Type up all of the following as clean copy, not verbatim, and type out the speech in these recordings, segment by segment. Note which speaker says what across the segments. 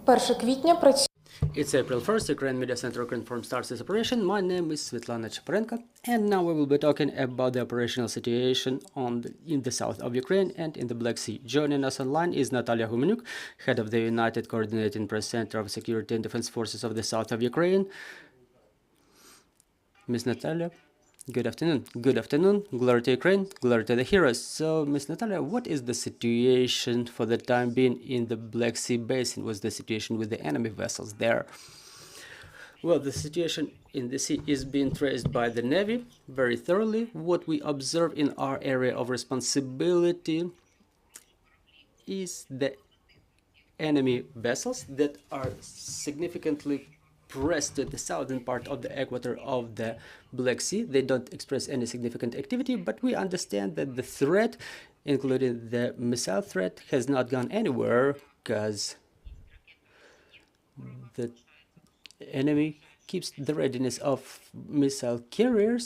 Speaker 1: 1 квітня працює.
Speaker 2: It's April 1st, Ukraine Media Center Ukrinform starts its operation. My name is Svetlana Chaparenko, and now we will be talking about the operational situation in the south of Ukraine and in the Black Sea. Joining us online is Natalya Gumenyuk, head of the United Coordinating Press Center of Security and Defense Forces of the south of Ukraine. Miss Natalya, good afternoon. Good afternoon. Glory to Ukraine, glory to the heroes. So, Miss Natalya, what is the situation for the time being in the Black Sea basin? What's the situation with the enemy vessels there? Well, the situation in the sea is being traced by the Navy very thoroughly. What we observe in our area of responsibility is the enemy vessels that are significantly pressed to the southern part of the equator of the Black Sea. They don't express any significant activity, but we understand that the threat, including the missile threat, has not gone anywhere because the enemy keeps the readiness of missile carriers.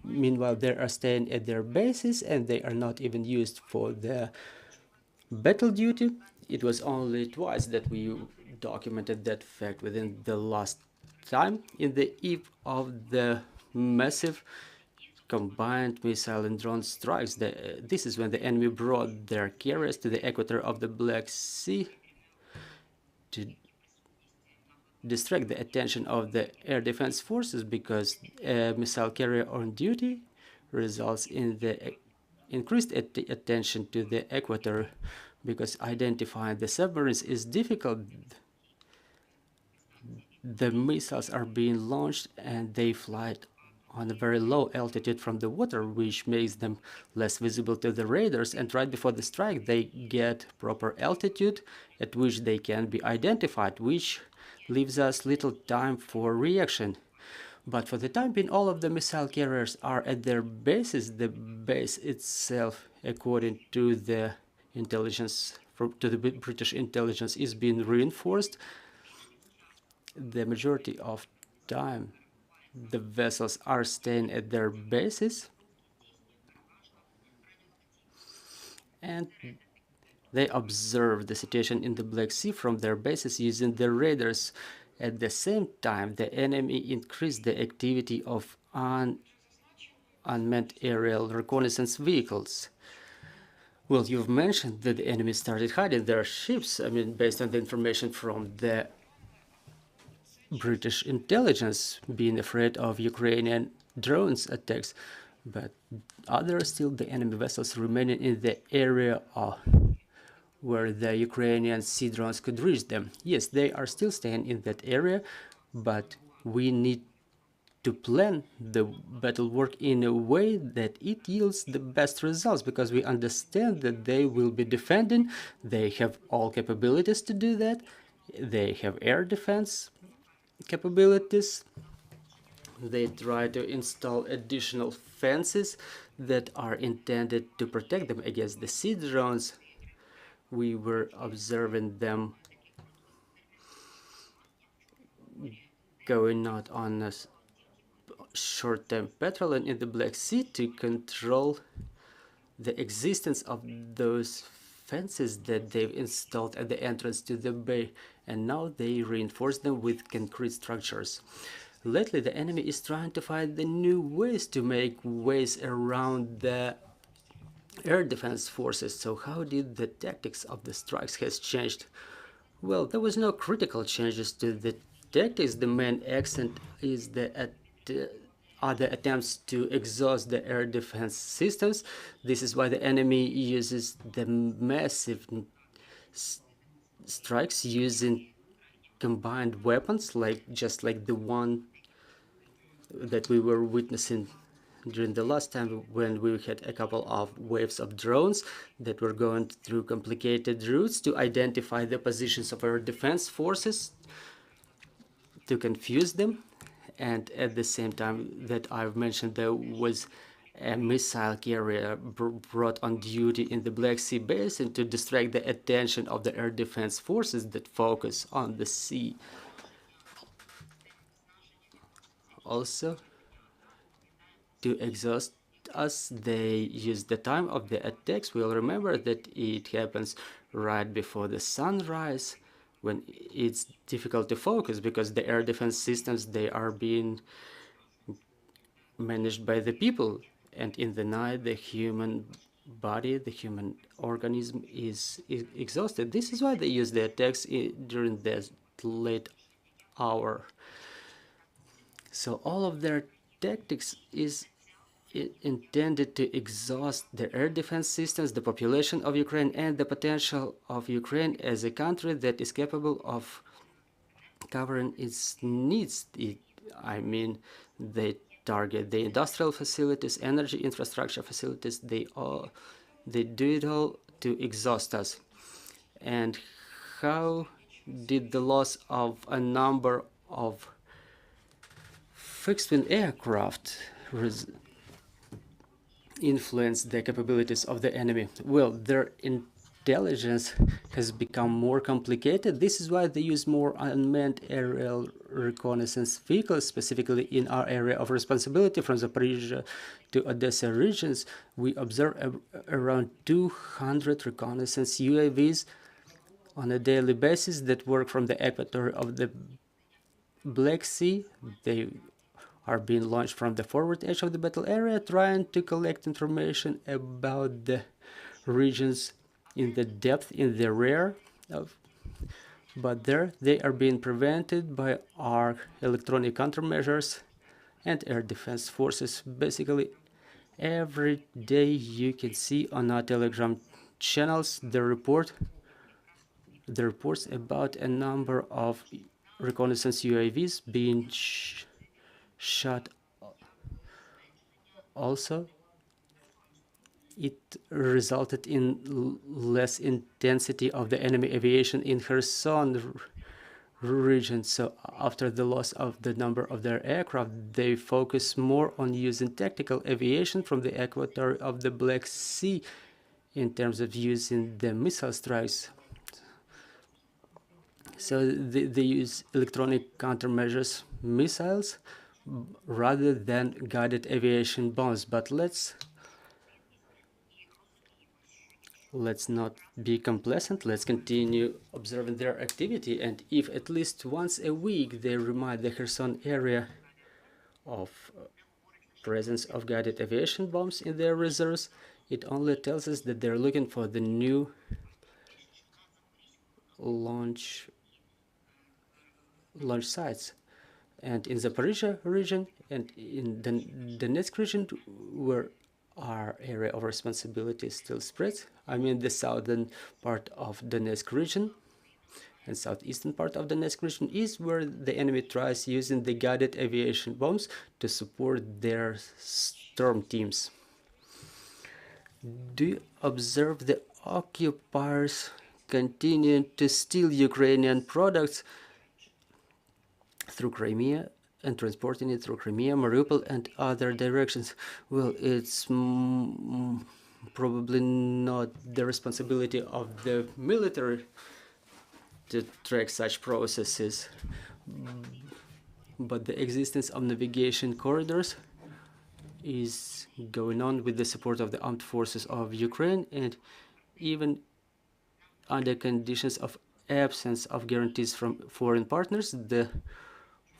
Speaker 2: Meanwhile, they are staying at their bases and they are not even used for the battle duty. It was only twice that we documented that fact within the last time in the eve of the massive combined missile and drone strikes. This is when the enemy brought their carriers to the equator of the Black Sea to distract the attention of the air defense forces, because a missile carrier on duty results in the increased attention to the equator, because identifying the submarines is difficult. The missiles are being launched and they fly on a very low altitude from the water, which makes them less visible to the radars, and right before the strike they get proper altitude at which they can be identified, which leaves us little time for reaction. But for the time being, all of the missile carriers are at their bases. The base itself, according to the intelligence, to the British intelligence, is being reinforced. The majority of time the vessels are staying at their bases, and they observe the situation in the Black Sea from their bases using the radars. At the same time, the enemy increased the activity of unmanned aerial reconnaissance vehicles. Well, you've mentioned that the enemy started hiding their ships, based on the information from the British intelligence, being afraid of Ukrainian drones attacks, but are there still the enemy vessels remaining in the area where the Ukrainian sea drones could reach them? Yes, they are still staying in that area, but we need to plan the battle work in a way that it yields the best results, because we understand that they will be defending. They have all capabilities to do that. They have air defense capabilities. They try to install additional fences that are intended to protect them against the sea drones. We were observing them going out on a short-term patrolling in the Black Sea to control the existence of those fences that they've installed at the entrance to the bay, and now they reinforce them with concrete structures. Lately, the enemy is trying to find the new ways to make ways around the air defense forces. So how did the tactics of the strikes has changed? Well, there was no critical changes to the tactics. The main accent is the other attempts to exhaust the air defense systems. This is why the enemy uses the massive strikes using combined weapons, just like the one that we were witnessing during the last time, when we had a couple of waves of drones that were going through complicated routes to identify the positions of our defense forces, to confuse them. And at the same time that I've mentioned, there was a missile carrier brought on duty in the Black Sea basin to distract the attention of the air defense forces that focus on the sea. Also, to exhaust us, they use the time of the attacks. We'll remember that it happens right before the sunrise, when it's difficult to focus because the air defense systems, they are being managed by the people, and in the night the human body, the human organism is exhausted. This is why they use the attacks during the late hour. So all of their tactics is intended to exhaust the air defense systems, the population of Ukraine, and the potential of Ukraine as a country that is capable of covering its needs. I mean, they target the industrial facilities, energy infrastructure facilities. They do it all to exhaust us. And how did the loss of a number of fixed-wing aircraft influence the capabilities of the enemy? Well, their intelligence has become more complicated. This is why they use more unmanned aerial reconnaissance vehicles, specifically in our area of responsibility from Zaporizhia to Odessa regions. We observe around 200 reconnaissance UAVs on a daily basis that work from the equator of the Black Sea. They are being launched from the forward edge of the battle area, trying to collect information about the regions in the depth, in the rear of, but there they are being prevented by our electronic countermeasures and air defense forces. Basically, every day you can see on our Telegram channels the reports about a number of reconnaissance UAVs being shot. Also, it resulted in less intensity of the enemy aviation in Kherson region. So after the loss of the number of their aircraft, they focus more on using tactical aviation from the equator of the Black Sea in terms of using the missile strikes. So they use electronic countermeasures missiles rather than guided aviation bombs. But let's not be complacent. Let's continue observing their activity, and if at least once a week they remind the Kherson area of presence of guided aviation bombs in their reserves, it only tells us that they're looking for the new launch sites. And in Zaporizhia region and in the Donetsk region, where our area of responsibility still spreads, I mean the southern part of Donetsk region and southeastern part of Donetsk region is where the enemy tries using the guided aviation bombs to support their storm teams. Do you observe the occupiers continuing to steal Ukrainian products through Crimea and transporting it through Crimea, Mariupol, and other directions? Well, it's probably not the responsibility of the military to track such processes, but the existence of navigation corridors is going on with the support of the armed forces of Ukraine, and even under conditions of absence of guarantees from foreign partners, the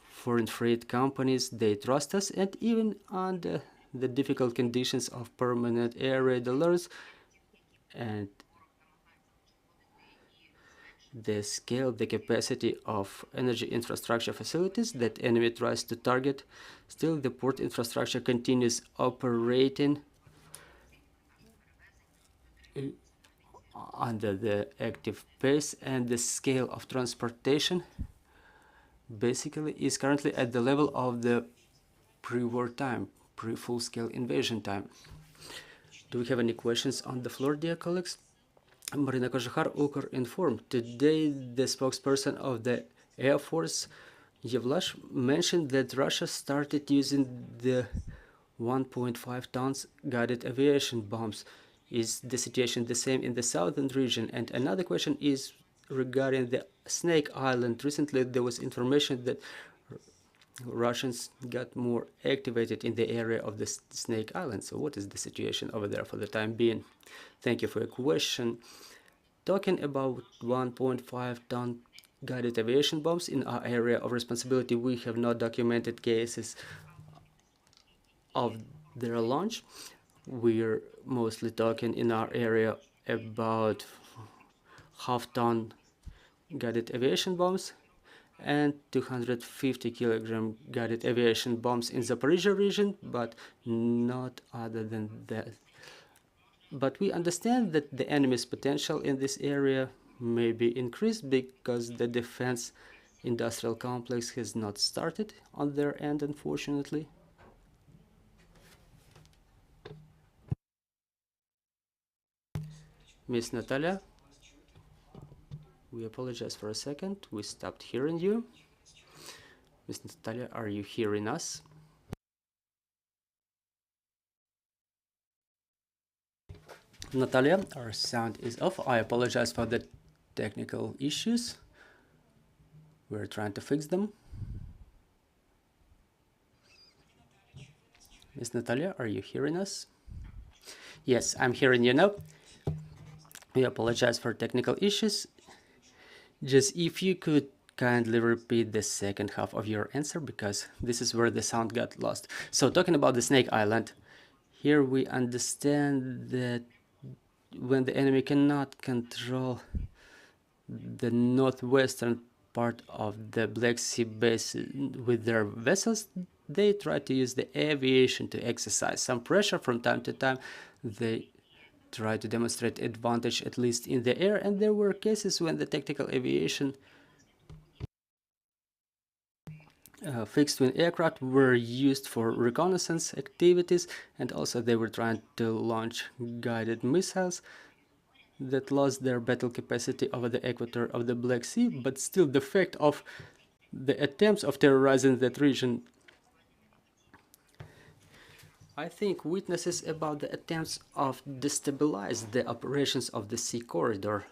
Speaker 2: foreign freight companies, they trust us, and even under the difficult conditions of permanent air raid alerts and the scale, the capacity of energy infrastructure facilities that enemy tries to target, still the port infrastructure continues operating under the active pace, and the scale of transportation basically is currently at the level of the pre-war time, pre-full-scale invasion time. Do we have any questions on the floor, dear colleagues? Marina Kožuchar, Ukrinform. Today, the spokesperson of the Air Force, Yevlash, mentioned that Russia started using the 1.5 tons guided aviation bombs. Is the situation the same in the southern region? And another question is regarding the Snake Island. Recently, there was information that Russians got more activated in the area of the Snake Island. So what is the situation over there for the time being? Thank you for your question. Talking about 1.5 ton guided aviation bombs in our area of responsibility. We have not documented cases of their launch. We're mostly talking in our area about half-ton guided aviation bombs and 250 kilogram guided aviation bombs in Zaporizhia region, but not other than that. But we understand that the enemy's potential in this area may be increased because the defense industrial complex has not started on their end, unfortunately. Miss Natalya, we apologize for a second. We stopped hearing you. Miss Natalya, are you hearing us? Natalya, our sound is off. I apologize for the technical issues. We're trying to fix them. Miss Natalya, are you hearing us? Yes, I'm hearing you now. We apologize for technical issues. Just if you could kindly repeat the second half of your answer, because this is where the sound got lost. So talking about the Snake Island, here we understand that when the enemy cannot control the northwestern part of the Black Sea basin with their vessels, they try to use the aviation to exercise some pressure from time to time. They try to demonstrate advantage, at least in the air, and there were cases when the tactical aviation fixed-wing aircraft were used for reconnaissance activities, and also they were trying to launch guided missiles that lost their battle capacity over the equator of the Black Sea, but still the fact of the attempts of terrorizing that region, I think, witnesses about the attempts of destabilize the operations of the sea corridor.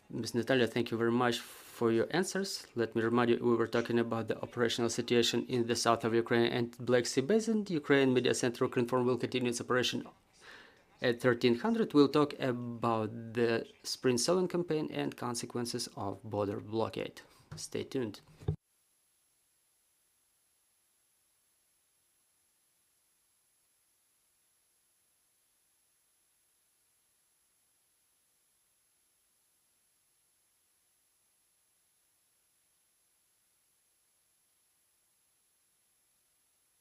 Speaker 2: Ms. Natalya, thank you very much for your answers. Let me remind you, we were talking about the operational situation in the south of Ukraine and Black Sea Basin. Ukraine Media Center Ukrinform will continue its operation at 1300. We'll talk about the spring sowing campaign and consequences of border blockade. Stay tuned.